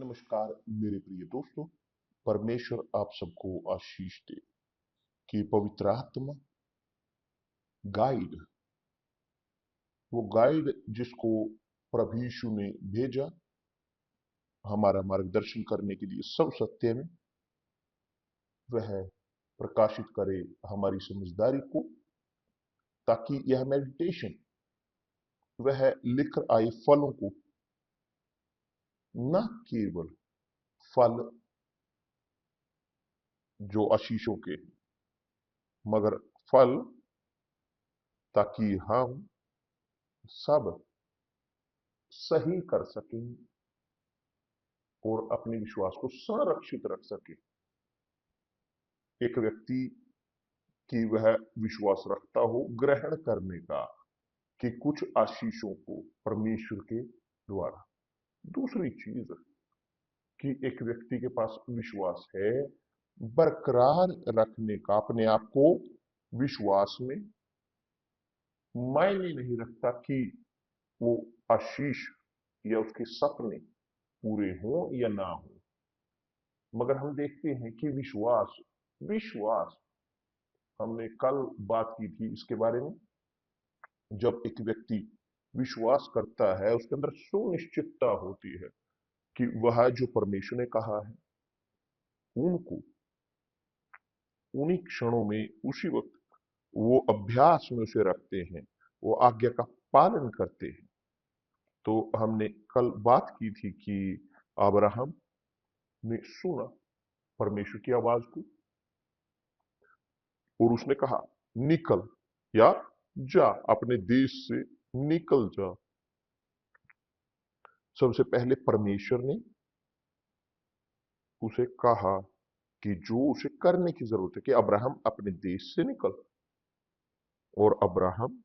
नमस्कार मेरे प्रिय दोस्तों। परमेश्वर आप सबको आशीष दे कि पवित्र आत्मा गाइड, वो गाइड जिसको प्रभु यीशु ने भेजा हमारा मार्गदर्शन करने के लिए सब सत्य में, वह प्रकाशित करे हमारी समझदारी को, ताकि यह मेडिटेशन वह लेकर आए फलों को, न केवल फल जो आशीषों के, मगर फल ताकि हम सब सही कर सकें और अपने विश्वास को संरक्षित रख सके। एक व्यक्ति की वह विश्वास रखता हो ग्रहण करने का कि कुछ आशीषों को परमेश्वर के द्वारा। दूसरी चीज कि एक व्यक्ति के पास विश्वास है बरकरार रखने का, अपने आप को विश्वास में। मायने नहीं रखता कि वो आशीष या उसके सपने पूरे हों या ना हो, मगर हम देखते हैं कि विश्वास विश्वास हमने कल बात की थी इसके बारे में। जब एक व्यक्ति विश्वास करता है, उसके अंदर सुनिश्चितता होती है कि वह जो परमेश्वर ने कहा है उनको उन्हीं क्षणों में, उसी वक्त वो अभ्यास में उसे रखते हैं, वो आज्ञा का पालन करते हैं। तो हमने कल बात की थी कि अब्राहम ने सुना परमेश्वर की आवाज को और उसने कहा निकल या जा, अपने देश से निकल जा। सबसे पहले परमेश्वर ने उसे कहा कि जो उसे करने की जरूरत है कि अब्राहम अपने देश से निकल। और अब्राहम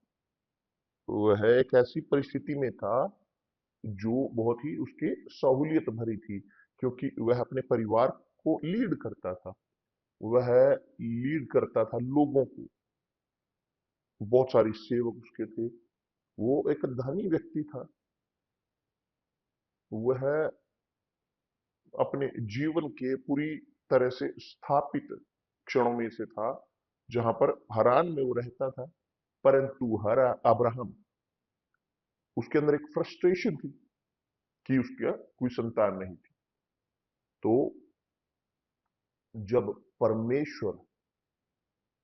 वह एक ऐसी परिस्थिति में था जो बहुत ही उसके सहूलियत भरी थी, क्योंकि वह अपने परिवार को लीड करता था, वह लीड करता था लोगों को, बहुत सारी सेवक उसके थे। वो एक धनी व्यक्ति था, वह अपने जीवन के पूरी तरह से स्थापित क्षणों में से था, जहां पर हरान में वो रहता था। परंतु हरा अब्राहम, उसके अंदर एक फ्रस्ट्रेशन थी कि उसका कोई संतान नहीं थी। तो जब परमेश्वर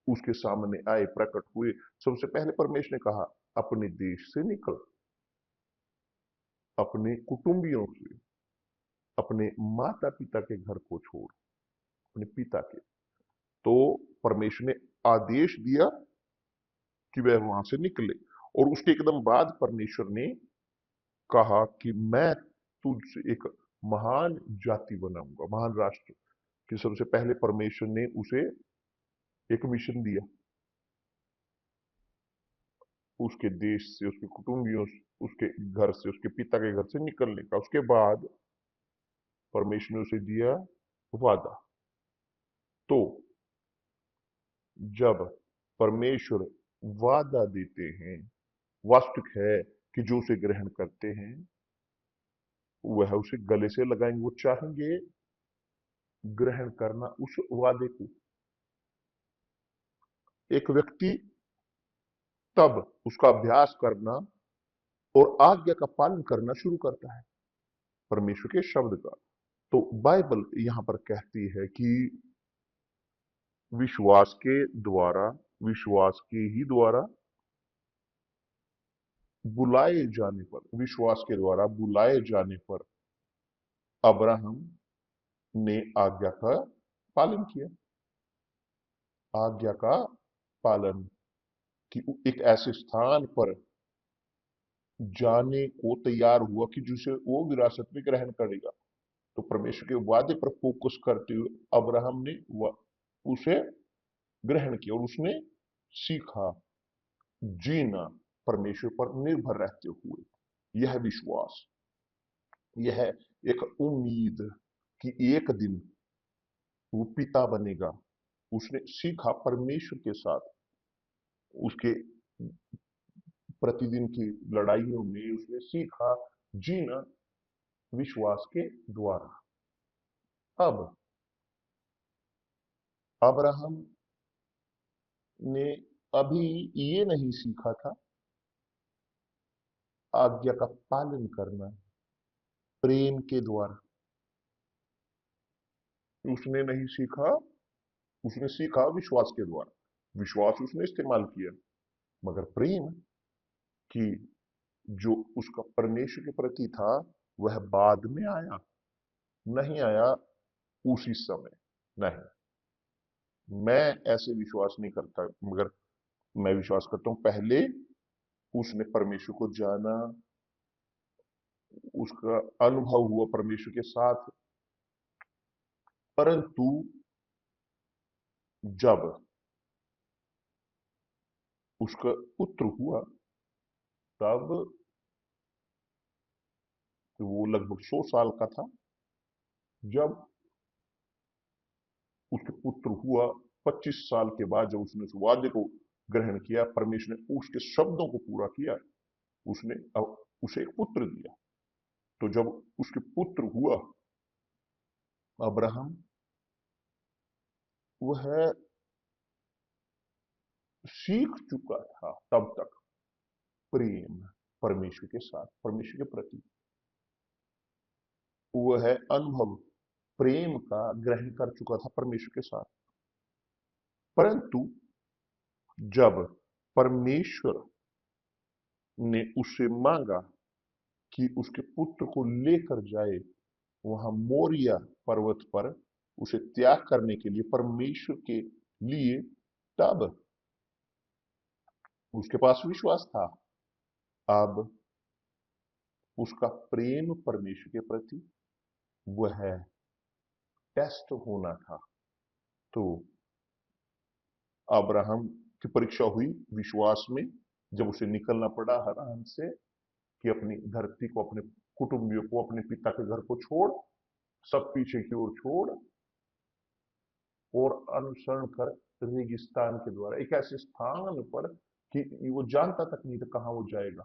उसके सामने आए, प्रकट हुए, सबसे पहले परमेश्वर ने कहा अपने देश से निकल, अपने कुटुंबियों से, अपने माता पिता के घर को छोड़, अपने पिता के। तो परमेश्वर ने आदेश दिया कि वह वहां से निकले, और उसके एकदम बाद परमेश्वर ने कहा कि मैं तुझसे एक महान जाति बनाऊंगा, महान राष्ट्र। कि सबसे पहले परमेश्वर ने उसे एक मिशन दिया, उसके देश से, उसके कुटुंबियों से, उसके घर से, उसके पिता के घर से निकलने का। उसके बाद परमेश्वर ने उसे दिया वादा। तो जब परमेश्वर वादा देते हैं, वास्तविक है कि जो उसे ग्रहण करते हैं वह उसे गले से लगाएंगे, वो चाहेंगे ग्रहण करना उस वादे को। एक व्यक्ति तब उसका अभ्यास करना और आज्ञा का पालन करना शुरू करता है, परमेश्वर के शब्द का। तो बाइबल यहां पर कहती है कि विश्वास के द्वारा, विश्वास के ही द्वारा बुलाए जाने पर, विश्वास के द्वारा बुलाए जाने पर अब्राहम ने आज्ञा का पालन किया। आज्ञा का पालन कि एक ऐसे स्थान पर जाने को तैयार हुआ कि जिसे वो विरासत में ग्रहण करेगा। तो परमेश्वर के वादे पर फोकस करते हुए अब्राहम ने उसे ग्रहण किया और उसने सीखा जीना परमेश्वर पर निर्भर रहते हुए। यह विश्वास, यह एक उम्मीद कि एक दिन वो पिता बनेगा। उसने सीखा परमेश्वर के साथ, उसके प्रतिदिन की लड़ाइयों में उसने सीखा जीना विश्वास के द्वारा। अब अब्राहम ने अभी ये नहीं सीखा था आज्ञा का पालन करना प्रेम के द्वारा। उसने नहीं सीखा, उसने सीखा विश्वास के द्वारा। विश्वास उसने इस्तेमाल किया, मगर प्रेम की जो उसका परमेश्वर के प्रति था वह बाद में आया, नहीं आया उसी समय। नहीं, मैं ऐसे विश्वास नहीं करता, मगर मैं विश्वास करता हूं पहले उसने परमेश्वर को जाना, उसका अनुभव हुआ परमेश्वर के साथ, परंतु जब उसका पुत्र हुआ तब वो लगभग 100 साल का था। जब उसके पुत्र हुआ 25 साल के बाद, जब उसने उस वाद्य को ग्रहण किया, परमेश्वर ने उसके शब्दों को पूरा किया, उसने अब उसे एक पुत्र दिया। तो जब उसके पुत्र हुआ अब्राहम, वह सीख चुका था तब तक प्रेम परमेश्वर के साथ, परमेश्वर के प्रति वह अनुभव प्रेम का ग्रहण कर चुका था परमेश्वर के साथ। परंतु जब परमेश्वर ने उससे मांगा कि उसके पुत्र को लेकर जाए वहां मोरिया पर्वत पर, उसे त्याग करने के लिए, परमेश्वर के लिए, तब उसके पास विश्वास था। अब उसका प्रेम परमेश्वर के प्रति वह टेस्ट होना था। तो अब्राहम की परीक्षा हुई विश्वास में, जब उसे निकलना पड़ा हारान से, कि अपनी धरती को, अपने कुटुंबियों को, अपने पिता के घर को छोड़, सब पीछे की ओर छोड़ और अनुसरण कर रेगिस्तान के द्वारा एक ऐसे स्थान पर कि वो जानता तक नहीं था कहां वो जाएगा,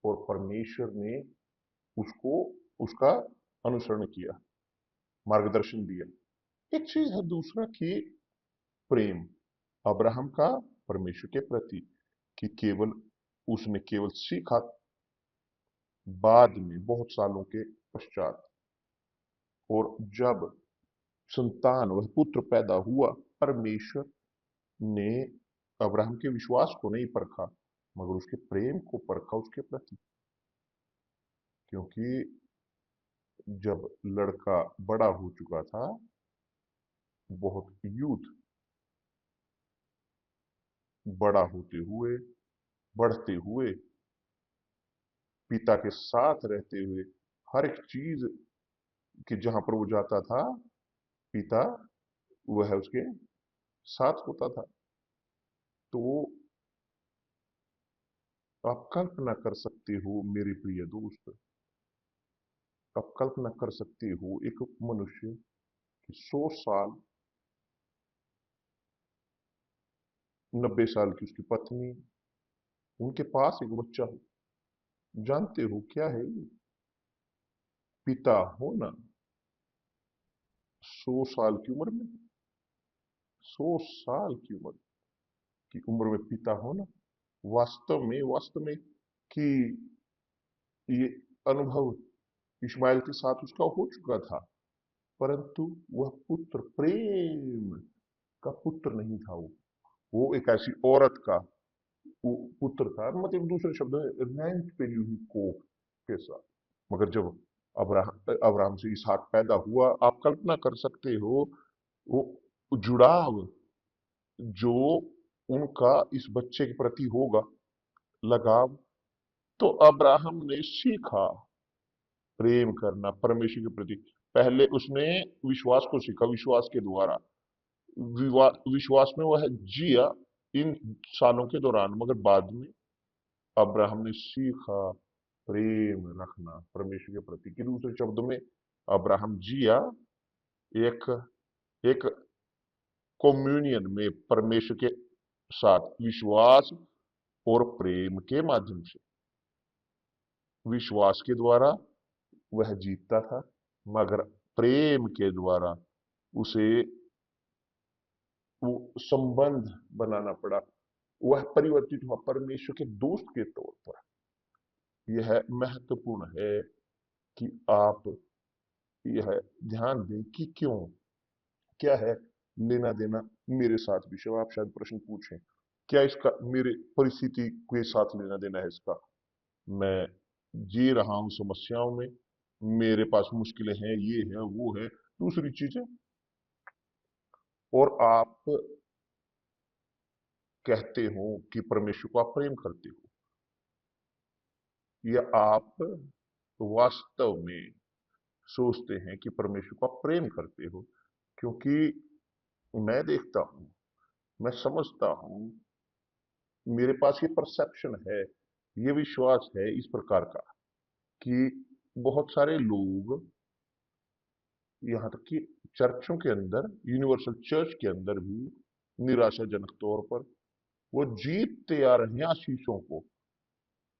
और परमेश्वर ने उसको उसका अनुसरण किया, मार्गदर्शन दिया। एक चीज है दूसरा कि प्रेम अब्राहम का परमेश्वर के प्रति, कि केवल उसने केवल सीखा बाद में, बहुत सालों के पश्चात, और जब संतान वह पुत्र पैदा हुआ, परमेश्वर ने अब्राहम के विश्वास को नहीं परखा, मगर उसके प्रेम को परखा उसके प्रति। क्योंकि जब लड़का बड़ा हो चुका था, बहुत यूथ, बड़ा होते हुए, बढ़ते हुए, पिता के साथ रहते हुए, हर एक चीज कि जहां पर वो जाता था पिता वह उसके साथ होता था। तो आप कल्पना कर सकते हो मेरे प्रिय दोस्त, आप कल्पना कर सकते हो एक मनुष्य कि 100 साल, 90 साल की उसकी पत्नी, उनके पास एक बच्चा हो। जानते हो क्या है ये? पिता होना 100 साल की उम्र में, 100 साल की उम्र में पिता होना, वास्तव में कि ये अनुभव इस्माइल के साथ उसका हो चुका था, परंतु वह पुत्र, प्रेम का पुत्र नहीं था। वो एक ऐसी औरत का वो पुत्र था, मतलब दूसरे शब्दों में रेंट पे ली हुई कोख के साथ। मगर जब अब्राहम से इसहाक पैदा हुआ, आप कल्पना कर सकते हो वो जुड़ाव जो उनका इस बच्चे के प्रति होगा, लगाव। तो अब्राहम ने सीखा प्रेम करना परमेश्वर के प्रति। पहले उसने विश्वास को सीखा, विश्वास के द्वारा विश्वास में वह जिया इन सालों के दौरान, मगर बाद में अब्राहम ने सीखा प्रेम रखना परमेश्वर के प्रति। कि दूसरे शब्दों में अब्राहम जिया एक एक कम्युनियन में परमेश्वर के साथ, विश्वास और प्रेम के माध्यम से। विश्वास के द्वारा वह जीतता था, मगर प्रेम के द्वारा उसे वो संबंध बनाना पड़ा, वह परिवर्तित हुआ परमेश्वर के दोस्त के तौर पर। यह महत्वपूर्ण है कि आप यह ध्यान दें कि क्यों, क्या है लेना देना मेरे साथ विषय। आप शायद प्रश्न पूछें, क्या इसका मेरे परिस्थिति के साथ लेना देना है इसका? मैं जी रहा हूं समस्याओं में, मेरे पास मुश्किलें हैं, ये है वो है दूसरी चीजें, और आप कहते हो कि परमेश्वर को आप प्रेम करते हो, या आप वास्तव में सोचते हैं कि परमेश्वर को आप प्रेम करते हो? क्योंकि मैं देखता हूं, मैं समझता हूं, मेरे पास ये परसेप्शन है, ये विश्वास है इस प्रकार का कि बहुत सारे लोग, यहां तक कि चर्चों के अंदर, यूनिवर्सल चर्च के अंदर भी निराशाजनक तौर पर वो जीतते आ रहे हैं आशीषों को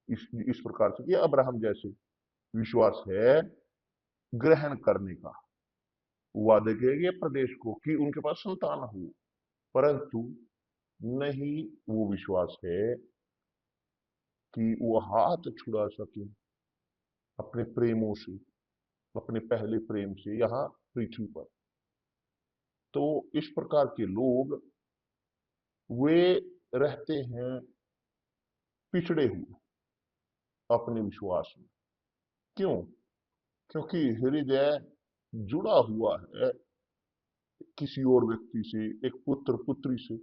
इस प्रकार से कि अब्राहम जैसे विश्वास है ग्रहण करने का, वादे किए गए प्रदेश को कि उनके पास संतान हो, परंतु नहीं वो विश्वास है कि वो हाथ छुड़ा सके अपने प्रेमों से, अपने पहले प्रेम से यहां पृथ्वी पर। तो इस प्रकार के लोग वे रहते हैं पिछड़े हुए अपने विश्वास में। क्यों? क्योंकि हृदय जुड़ा हुआ है किसी और व्यक्ति से, एक पुत्र पुत्री से,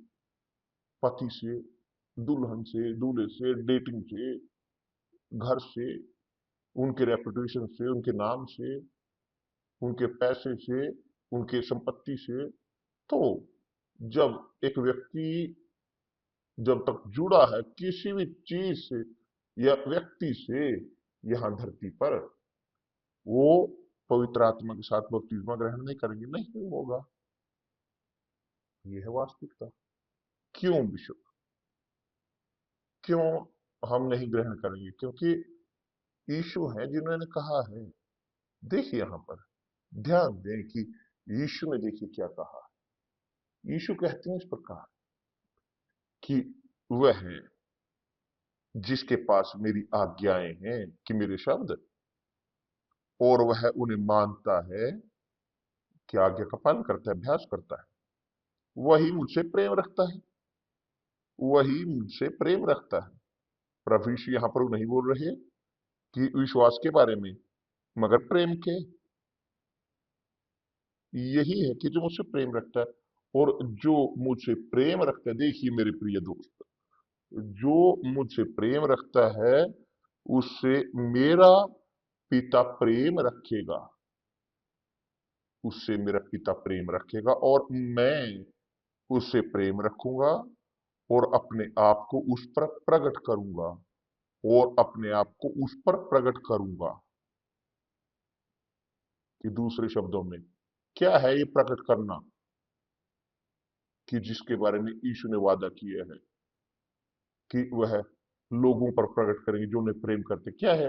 पति से, दुल्हन से, दूल्हे से, डेटिंग से, घर से, उनके रेपुटेशन से, उनके नाम से, उनके पैसे से, उनके संपत्ति से। तो जब एक व्यक्ति जब तक जुड़ा है किसी भी चीज से या व्यक्ति से यहां धरती पर, वो पवित्र आत्मा के साथ बपतिस्मा ग्रहण नहीं करेंगे, नहीं होगा। यह है वास्तविकता। क्यों विश्व, क्यों हम नहीं ग्रहण करेंगे? क्योंकि यीशु है जिन्होंने कहा है। देखिए यहां पर ध्यान दें कि यीशु ने देखिए क्या कहा। यीशु कहते हैं इस प्रकार कि वह है जिसके पास मेरी आज्ञाएं हैं, कि मेरे शब्द, और वह उन्हें मानता है, कि आज्ञा का पालन करता है, अभ्यास करता है, वही मुझसे प्रेम रखता है, वही मुझसे प्रेम रखता है। प्रभु यीशु यहां पर नहीं बोल रहे कि विश्वास के बारे में, मगर प्रेम के। यही है कि जो मुझसे प्रेम रखता है, और जो मुझसे प्रेम रखता है, देखिए मेरे प्रिय दोस्त, जो मुझसे प्रेम रखता है उससे मेरा पिता प्रेम रखेगा, उससे मेरा पिता प्रेम रखेगा, और मैं उससे प्रेम रखूंगा और अपने आप को उस पर प्रकट करूंगा, और अपने आप को उस पर प्रकट करूंगा। कि दूसरे शब्दों में क्या है ये प्रकट करना, कि जिसके बारे में यीशु ने वादा किया है कि वह लोगों पर प्रकट करेंगे जो उन्हें प्रेम करते। क्या है?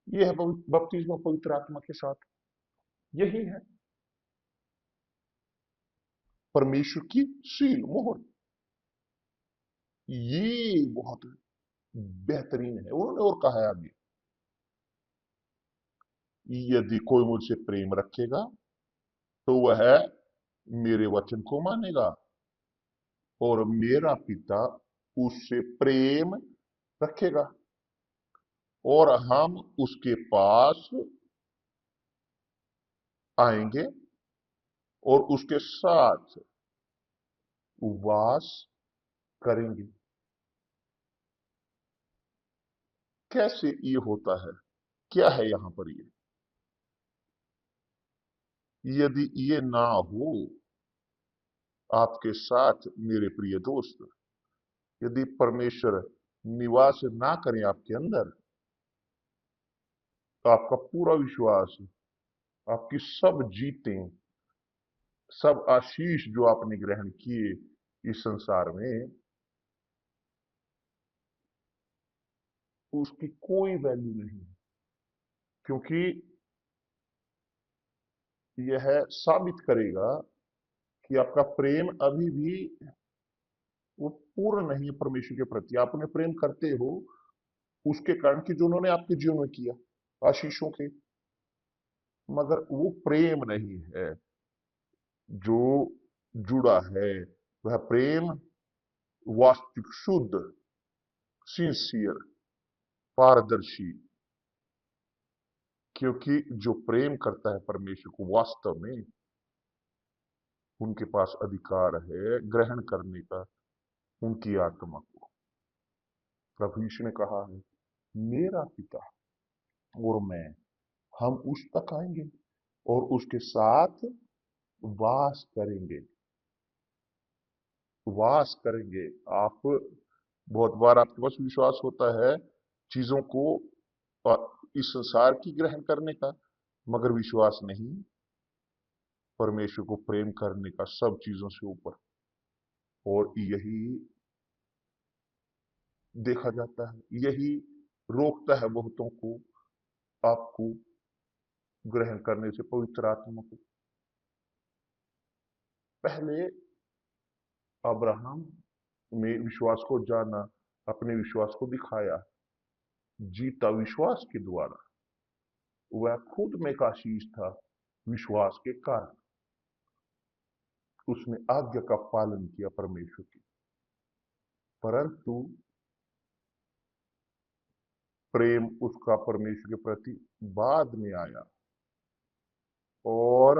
यह है बपतिस्मा पवित्र आत्मा के साथ। यही है परमेश्वर की सील, मोहर। ये बहुत बेहतरीन है। उन्होंने और कहा है आगे, यदि कोई मुझसे प्रेम रखेगा तो वह मेरे वचन को मानेगा, और मेरा पिता उससे प्रेम रखेगा, और हम उसके पास आएंगे और उसके साथ वास करेंगे। कैसे ये होता है? क्या है यहां पर ये? यदि ये ना हो आपके साथ मेरे प्रिय दोस्त, यदि परमेश्वर निवास ना करें आपके अंदर, तो आपका पूरा विश्वास, आपकी सब जीतें, सब आशीष जो आपने ग्रहण किए इस संसार में, उसकी कोई वैल्यू नहीं। क्योंकि यह साबित करेगा कि आपका प्रेम अभी भी वो पूर्ण नहीं है परमेश्वर के प्रति। आप उन्हें प्रेम करते हो उसके कारण कि जो उन्होंने आपके जीवन में किया, आशीषों के, मगर वो प्रेम नहीं है जो जुड़ा है। वह प्रेम वास्तविक, शुद्ध, सिंसियर, पारदर्शी, क्योंकि जो प्रेम करता है परमेश्वर को वास्तव में, उनके पास अधिकार है ग्रहण करने का उनकी आत्मा को। प्रभु यीशु ने कहा है, मेरा पिता और मैं, हम उस तक आएंगे और उसके साथ वास करेंगे। वास करेंगे। आप बहुत बार आपके पास विश्वास होता है चीजों को इस संसार की ग्रहण करने का, मगर विश्वास नहीं परमेश्वर को प्रेम करने का सब चीजों से ऊपर। और यही देखा जाता है, यही रोकता है बहुतों को आपको ग्रहण करने से पवित्र आत्मा को। पहले अब्राहम में विश्वास को जाना, अपने विश्वास को दिखाया, जीता विश्वास के द्वारा। वह खुद में एक आशीष था विश्वास के कारण। उसने आज्ञा का पालन किया परमेश्वर की। परंतु प्रेम उसका परमेश्वर के प्रति बाद में आया, और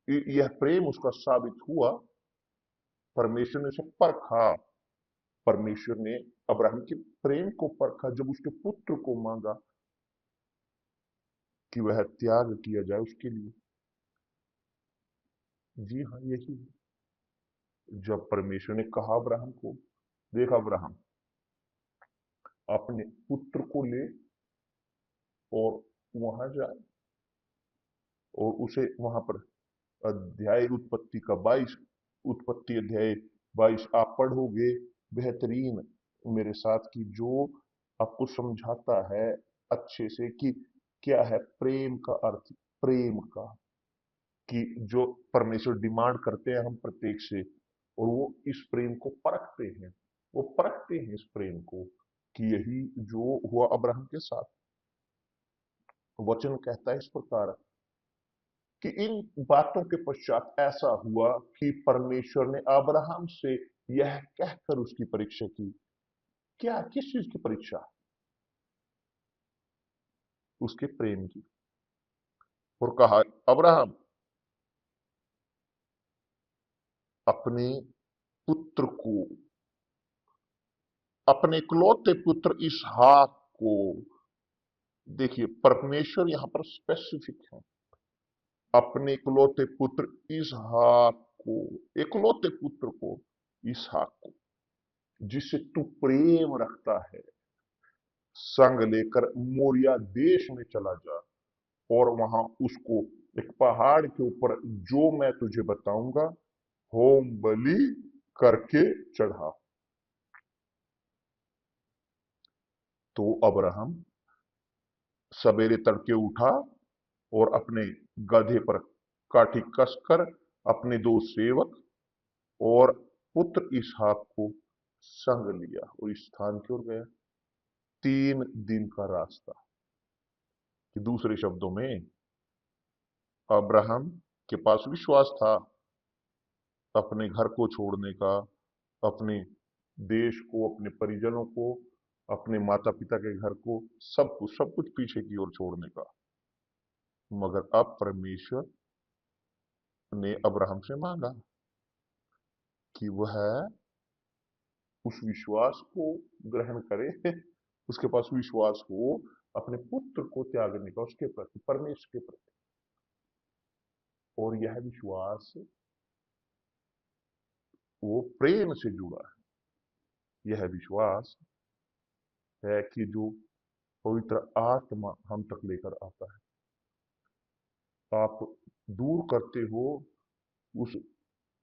यह प्रेम उसका साबित हुआ। परमेश्वर ने उसे परखा। परमेश्वर ने अब्राहम के प्रेम को परखा जब उसके पुत्र को मांगा कि वह त्याग किया जाए उसके लिए। जी हाँ, यही जब परमेश्वर ने कहा अब्राहम को, देख अब्राहम, अपने पुत्र को ले और वहां जाए, और उसे वहां पर अध्याय उत्पत्ति का 22, उत्पत्ति अध्याय 22 आप पढ़ोगे बेहतरीन मेरे साथ, कि जो आपको समझाता है अच्छे से कि क्या है प्रेम का अर्थ। प्रेम का, कि जो परमेश्वर डिमांड करते हैं हम प्रत्येक से, और वो इस प्रेम को परखते हैं। वो परखते हैं इस प्रेम को, कि यही जो हुआ अब्राहम के साथ। वचन कहता है इस प्रकार कि इन बातों के पश्चात ऐसा हुआ कि परमेश्वर ने अब्राहम से यह कहकर उसकी परीक्षा की। क्या, किस चीज की परीक्षा? उसके प्रेम की। और कहा, अब्राहम, अपने पुत्र को, अपने इकलौते पुत्र इसहाक को, देखिए परमेश्वर यहां पर स्पेसिफिक है, अपने इकलौते पुत्र इसहाक को, इकलौते पुत्र को, इसहाक को, जिससे तू प्रेम रखता है, संग लेकर मोरिया देश में चला जा, और वहां उसको एक पहाड़ के ऊपर जो मैं तुझे बताऊंगा होम बलि करके चढ़ा। तो अब्राहम सवेरे तड़के उठा और अपने गधे पर काठी कसकर अपने दो सेवक और पुत्र इसहाक को संग लिया और इस स्थान की ओर गया। 3 दिन का रास्ता। कि दूसरे शब्दों में, अब्राहम के पास विश्वास था अपने घर को छोड़ने का, अपने देश को, अपने परिजनों को, अपने माता पिता के घर को, सब कुछ पीछे की ओर छोड़ने का। मगर अब परमेश्वर ने अब्राहम से मांगा कि वह उस विश्वास को ग्रहण करे, उसके पास विश्वास हो अपने पुत्र को त्यागने का उसके प्रति, परमेश्वर के प्रति। और यह विश्वास वो प्रेम से जुड़ा है। यह विश्वास है कि जो पवित्र आत्मा हम तक लेकर आता है। आप दूर करते हो उस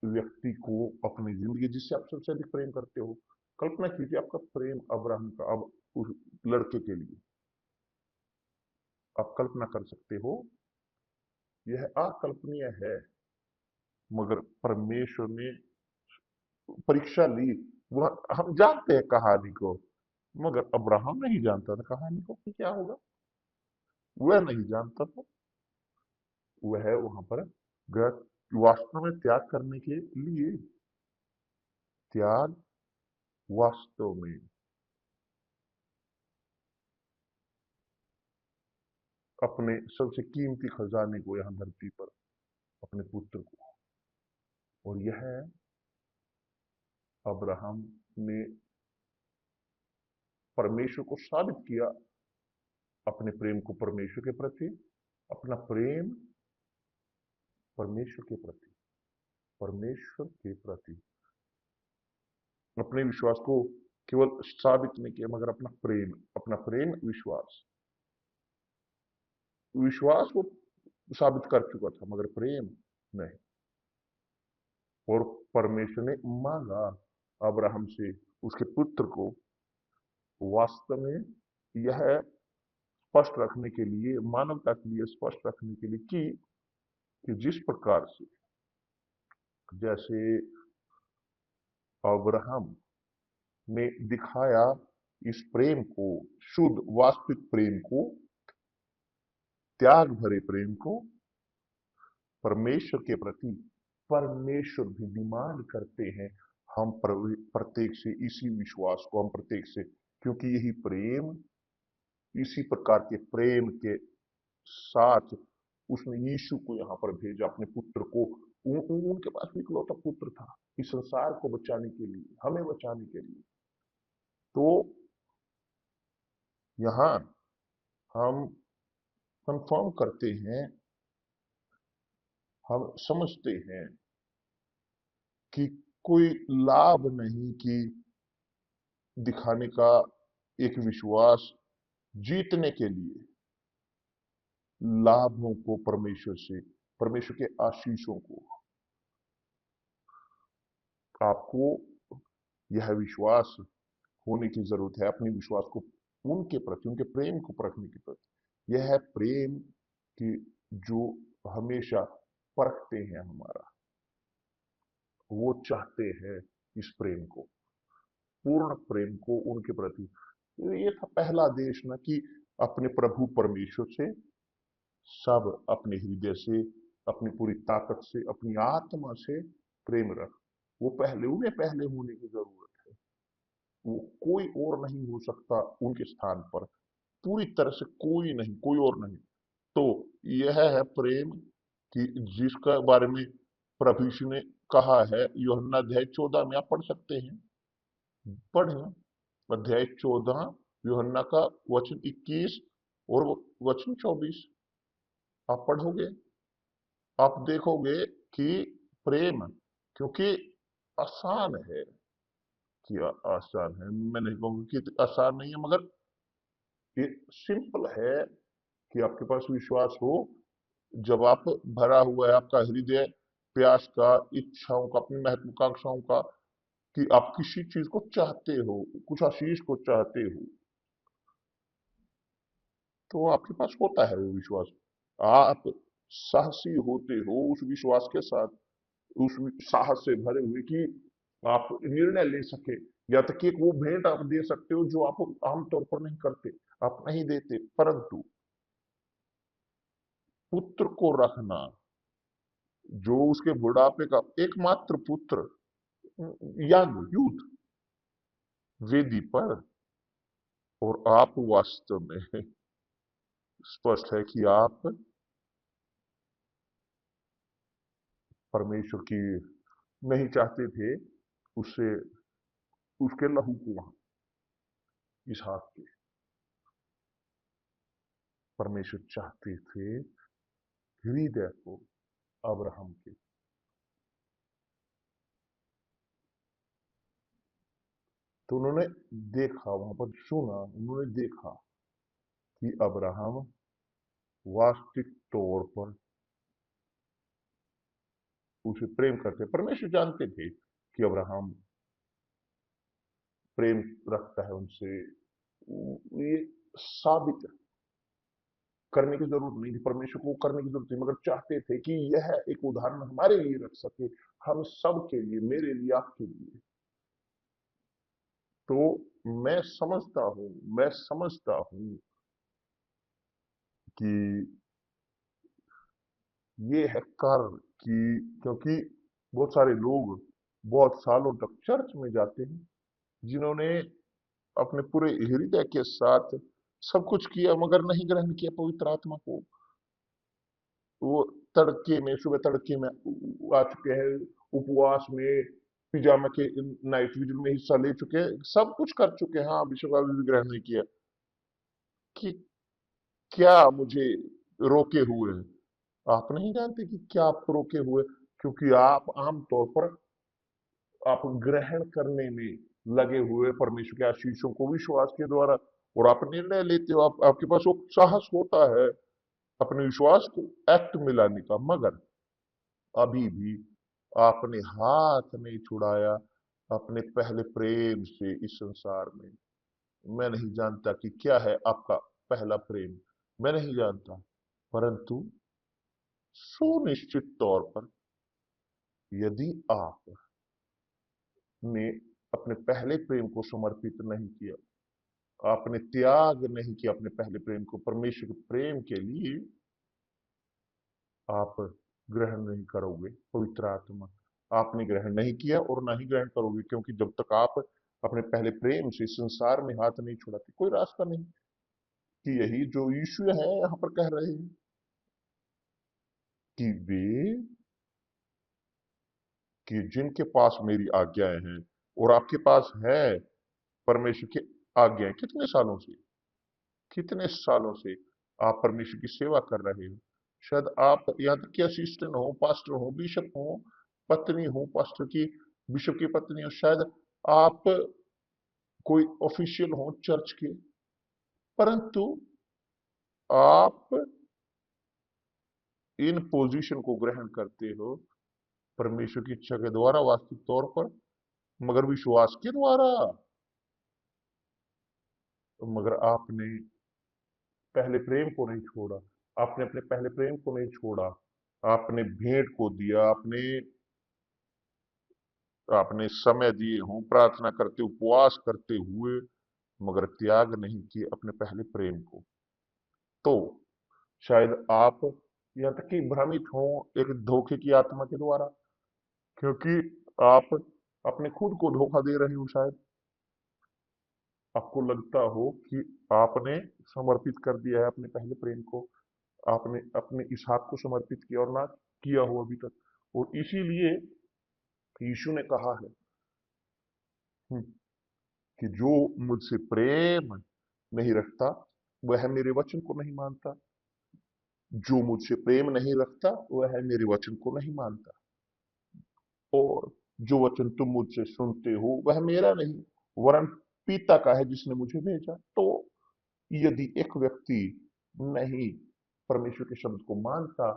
व्यक्ति को अपनी जिंदगी जिससे आप सबसे अधिक प्रेम करते हो। कल्पना कीजिए आपका प्रेम अब्राहम का अब उस लड़के के लिए। आप कल्पना कर सकते हो यह अकल्पनीय है, मगर परमेश्वर ने परीक्षा ली। वह हम जानते हैं कहानी को, मगर अब्राहम नहीं जानता था कहानी को कि क्या होगा। वह नहीं जानता था। वह वहां पर गया वास्तव में त्याग करने के लिए। त्याग वास्तव में अपने सबसे कीमती खजाने को यहां धरती पर, अपने पुत्र को। और यह अब्राहम ने परमेश्वर को साबित किया, अपने प्रेम को परमेश्वर के प्रति, अपना प्रेम परमेश्वर के प्रति, परमेश्वर के प्रति अपने विश्वास को केवल साबित नहीं किया, मगर अपना प्रेम विश्वास, विश्वास को साबित कर चुका था, मगर प्रेम नहीं। और परमेश्वर ने मांगा अब्राहम से उसके पुत्र को, वास्तव में यह स्पष्ट रखने के लिए, मानवता के लिए स्पष्ट रखने के लिए कि जिस प्रकार से, जैसे अब्राहम ने दिखाया इस प्रेम को, शुद्ध वास्तविक प्रेम को, त्याग भरे प्रेम को परमेश्वर के प्रति, परमेश्वर भी डिमांड करते हैं हम प्रत्येक से इसी विश्वास को, हम प्रत्येक से, क्योंकि यही प्रेम, इसी प्रकार के प्रेम के साथ उसने यीशु को यहां पर भेजा, अपने पुत्र को। उनके पास भी इकलौता पुत्र था इस संसार को बचाने के लिए, हमें बचाने के लिए। तो यहां हम कंफर्म करते हैं, हम समझते हैं कि कोई लाभ नहीं कि दिखाने का एक विश्वास जीतने के लिए लाभों को, परमेश्वर से, परमेश्वर के आशीषों को। आपको यह विश्वास होने की जरूरत है, अपने विश्वास को उनके प्रति, उनके प्रेम को परखने के प्रति। यह है प्रेम की जो हमेशा परखते हैं हमारा, वो चाहते हैं इस प्रेम को, पूर्ण प्रेम को उनके प्रति। तो ये था पहला आदेश ना, कि अपने प्रभु परमेश्वर से सब अपने हृदय से, अपनी पूरी ताकत से, अपनी आत्मा से प्रेम रख। वो पहले, उन्हें पहले होने की जरूरत है। वो कोई और नहीं हो सकता उनके स्थान पर, पूरी तरह से कोई नहीं, कोई और नहीं। तो यह है प्रेम कि जिसका बारे में प्रभु यीशु ने कहा है, यूहन्ना अध्याय 14 में आप पढ़ सकते हैं, पढ़ें अध्याय 14 यूहन्ना का वचन 21 और वचन 24। आप पढ़ोगे, आप देखोगे कि प्रेम, क्योंकि आसान है, कि आसान है, मैं नहीं कहूंगा कि आसान नहीं है, मगर ये सिंपल है कि आपके पास विश्वास हो। जब आप भरा हुआ है आपका हृदय प्यास का, इच्छाओं का, अपनी महत्वाकांक्षाओं का, कि आप किसी चीज को चाहते हो, कुछ आशीष को चाहते हो, तो आपके पास होता है वो विश्वास। आप साहसी होते हो उस विश्वास के साथ, उस साहस से भरे हुए कि आप निर्णय ले सके, या तक कि एक वो भेंट आप दे सकते हो जो आप आमतौर पर नहीं करते, आप नहीं देते। परंतु पुत्र को रखना, जो उसके बुढ़ापे का एकमात्र पुत्र, यंग यूथ, वेदी पर, और आप वास्तव में स्पष्ट है कि आप परमेश्वर की नहीं चाहते थे, उससे, उसके लहू को वहां, इसहाक के, परमेश्वर चाहते थे हृदय को अब्राहम के। तो उन्होंने देखा, वहां पर सुना, उन्होंने देखा कि अब्राहम वास्तविक तौर पर उसे प्रेम करते। परमेश्वर जानते थे कि अब्राहम प्रेम रखता है उनसे, ये साबित करने की जरूरत नहीं थी, परमेश्वर को करने की जरूरत थी, मगर चाहते थे कि यह एक उदाहरण हमारे लिए रख सके, हम सब के लिए, मेरे लिए, आपके लिए। तो मैं समझता हूं कि ये है कारण कि क्योंकि बहुत सारे लोग बहुत सालों तक चर्च में जाते हैं, जिन्होंने अपने पूरे हृदय के साथ सब कुछ किया मगर नहीं ग्रहण किया पवित्र आत्मा को। वो तड़के में, सुबह तड़के में आ चुके हैं, उपवास में, पिजामा के नाइट विजिल में हिस्सा ले चुके हैं, सब कुछ कर चुके हैं, हाँ, विश्व का भी ग्रहण नहीं किया। कि क्या मुझे रोके हुए हैं? आप नहीं जानते कि क्या आपको रोके हुए? क्योंकि आप आमतौर पर आप ग्रहण करने में लगे हुए परमेश्वर के आशीषों को विश्वास के द्वारा, और आप निर्णय लेते हो, आपके पास वो साहस होता है अपने विश्वास को एक्ट में लाने का, मगर अभी भी आपने हाथ नहीं छुड़ाया अपने पहले प्रेम से इस संसार में। मैं नहीं जानता कि क्या है आपका पहला प्रेम, मैं नहीं जानता, परंतु सुनिश्चित तौर पर यदि आपने अपने पहले प्रेम को समर्पित नहीं किया, आपने त्याग नहीं किया अपने पहले प्रेम को परमेश्वर के प्रेम के लिए, आप ग्रहण नहीं करोगे पवित्र आत्मा। आपने ग्रहण नहीं किया और ना ही ग्रहण करोगे, क्योंकि जब तक आप अपने पहले प्रेम से संसार में हाथ नहीं छुड़ाते, कोई रास्ता नहीं। कि यही जो यीशु है यहाँ पर कह रहे हैं कि वे, कि जिनके पास मेरी आज्ञाएं हैं, और आपके पास है परमेश्वर की आज्ञाएं, कितने सालों से आप परमेश्वर की सेवा कर रहे हो। शायद आप यहाँ तक कि असिस्टेंट हो, पास्टर हो, बिशप हो, पत्नी हो पास्टर की, बिशप की पत्नी हो, शायद आप कोई ऑफिशियल हो चर्च के, परंतु आप इन पोजीशन को ग्रहण करते हो परमेश्वर की इच्छा के द्वारा वास्तविक तौर पर, मगर विश्वास के द्वारा। मगर आपने पहले प्रेम को नहीं छोड़ा, आपने अपने पहले प्रेम को नहीं छोड़ा, आपने भेंट को दिया, आपने आपने समय दिए हों प्रार्थना करते, उपवास करते हुए, मगर त्याग नहीं किए अपने पहले प्रेम को। तो शायद आप यहाँ तक कि भ्रमित हो एक धोखे की आत्मा के द्वारा, क्योंकि आप अपने खुद को धोखा दे रहे हो। शायद आपको लगता हो कि आपने समर्पित कर दिया है अपने पहले प्रेम को, आपने अपने इसहाक को समर्पित किया और ना किया हो अभी तक। और इसीलिए यीशु ने कहा है कि जो मुझसे प्रेम नहीं रखता वह मेरे वचन को नहीं मानता, जो मुझसे प्रेम नहीं रखता वह मेरे वचन को नहीं मानता, और जो वचन तुम मुझसे सुनते हो वह मेरा नहीं वरन पिता का है जिसने मुझे भेजा। तो यदि एक व्यक्ति नहीं परमेश्वर के शब्द को मानता,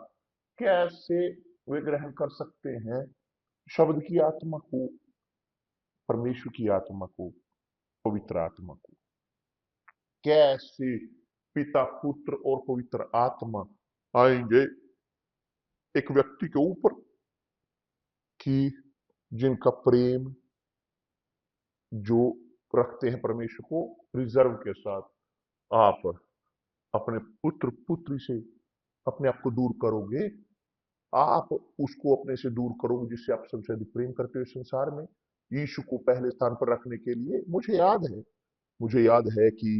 कैसे वे ग्रहण कर सकते हैं शब्द की आत्मा को, परमेश्वर की आत्मा को, पवित्र आत्मा को? कैसे पिता, पुत्र और पवित्र आत्मा आएंगे एक व्यक्ति के ऊपर कि जिनका प्रेम जो रखते हैं परमेश्वर को रिजर्व के साथ? आप अपने पुत्र पुत्री से अपने आप को दूर करोगे, आप उसको अपने से दूर करोगे जिससे आप सबसे अधिक प्रेम करते हो संसार में, यीशु को पहले स्थान पर रखने के लिए। मुझे याद है कि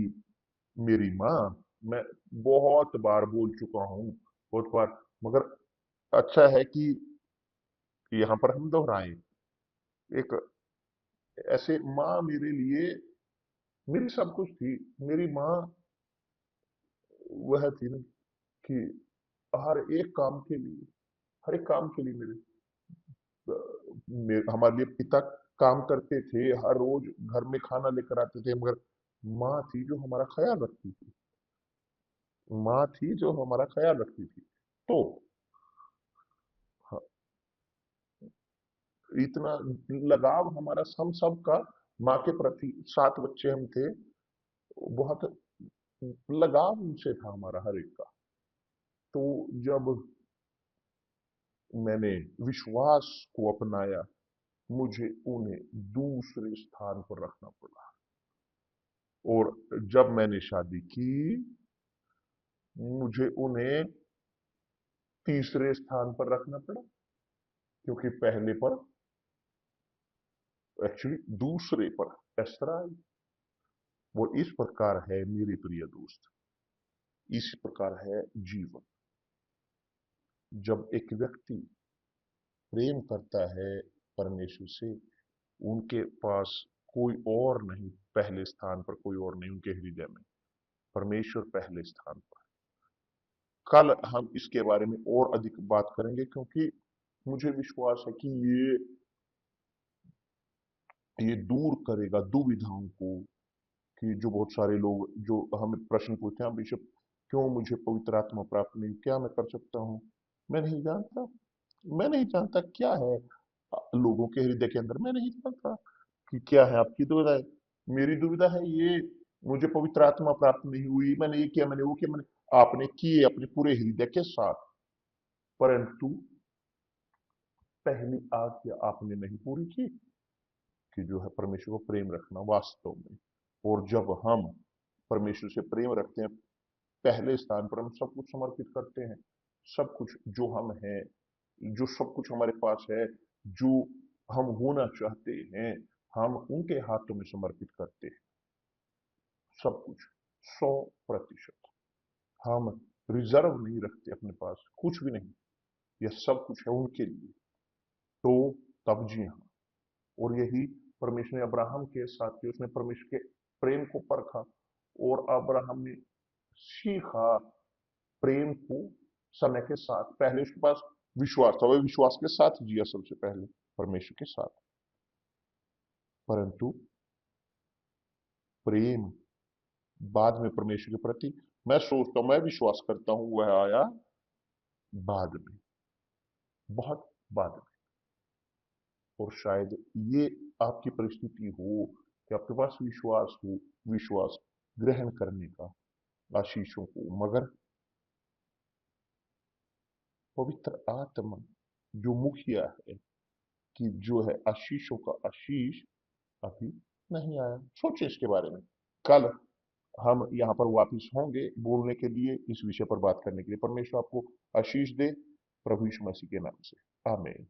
मेरी माँ, मैं बहुत बार बोल चुका हूँ, बहुत बार, मगर अच्छा है कि यहाँ पर हम दोहराएं। एक ऐसे माँ मेरे लिए मेरी सब कुछ थी। मेरी माँ वह थी ना कि हर एक काम के लिए, हर एक काम के लिए हमारे लिए पिता काम करते थे, हर रोज घर में खाना लेकर आते थे, मगर माँ थी जो हमारा ख्याल रखती थी, माँ थी जो हमारा ख्याल रखती थी। तो हाँ, इतना लगाव हमारा हम सब का माँ के प्रति, 7 बच्चे हम थे, बहुत लगाव उनसे था हमारा हर एक का। तो जब मैंने विश्वास को अपनाया, मुझे उन्हें दूसरे स्थान पर रखना पड़ा। और जब मैंने शादी की, मुझे उन्हें तीसरे स्थान पर रखना पड़ा, क्योंकि पहले पर, एक्चुअली दूसरे पर एस्तरा आई। वो इस प्रकार है मेरे प्रिय दोस्त, इस प्रकार है जीवन। जब एक व्यक्ति प्रेम करता है परमेश्वर से, उनके पास कोई और नहीं, पहले स्थान पर कोई और नहीं उनके हृदय में, परमेश्वर पहले स्थान पर। कल हम इसके बारे में और अधिक बात करेंगे, क्योंकि मुझे विश्वास है कि ये दूर करेगा दुविधाओं को। कि जो बहुत सारे लोग जो हमें प्रश्न पूछते हैं, बिशप क्यों मुझे पवित्र आत्मा प्राप्त नहीं, क्या मैं कर सकता हूं? मैं नहीं जानता। मैं नहीं जानता क्या है लोगों के हृदय के अंदर, मैं नहीं जानता कि क्या है आपकी दुविधा है। मेरी दुविधा है ये, मुझे पवित्र आत्मा प्राप्त नहीं हुई, मैंने ये किया, मैंने वो किया, मैंने, आपने किए अपने पूरे हृदय के साथ, परंतु पहली आज्ञा आपने नहीं पूरी की, कि जो है परमेश्वर को प्रेम रखना वास्तव में। और जब हम परमेश्वर से प्रेम रखते हैं, पहले स्थान पर हम सब कुछ समर्पित करते हैं। सब कुछ जो हम हैं, जो सब कुछ हमारे पास है, जो हम होना चाहते हैं, हम उनके हाथों में समर्पित करते हैं। सब कुछ 100%। हम रिजर्व नहीं रखते अपने पास, कुछ भी नहीं। यह सब कुछ है उनके लिए। तो तब जी हाँ, और यही परमेश्वर ने अब्राहम के साथ किया। उसने परमेश्वर के प्रेम को परखा, और अब्राहम ने सीखा प्रेम को समय के साथ। पहले उसके पास विश्वास था, वह विश्वास के साथ जिया सबसे पहले परमेश्वर के साथ, परंतु प्रेम बाद में परमेश्वर के प्रति, मैं सोचता हूं, मैं विश्वास करता हूं, वह आया बाद में, बहुत बाद में। और शायद ये आपकी परिस्थिति हो कि आपके पास विश्वास हो, विश्वास ग्रहण करने का आशीषों को, मगर पवित्र आत्मा जो मुखिया है, कि जो है आशीषों का आशीष अभी नहीं आया। सोचिए इसके बारे में। कल हम यहाँ पर वापिस होंगे बोलने के लिए, इस विषय पर बात करने के लिए। परमेश्वर आपको आशीष दे, प्रभु यीशु मसीह के नाम से, आमीन।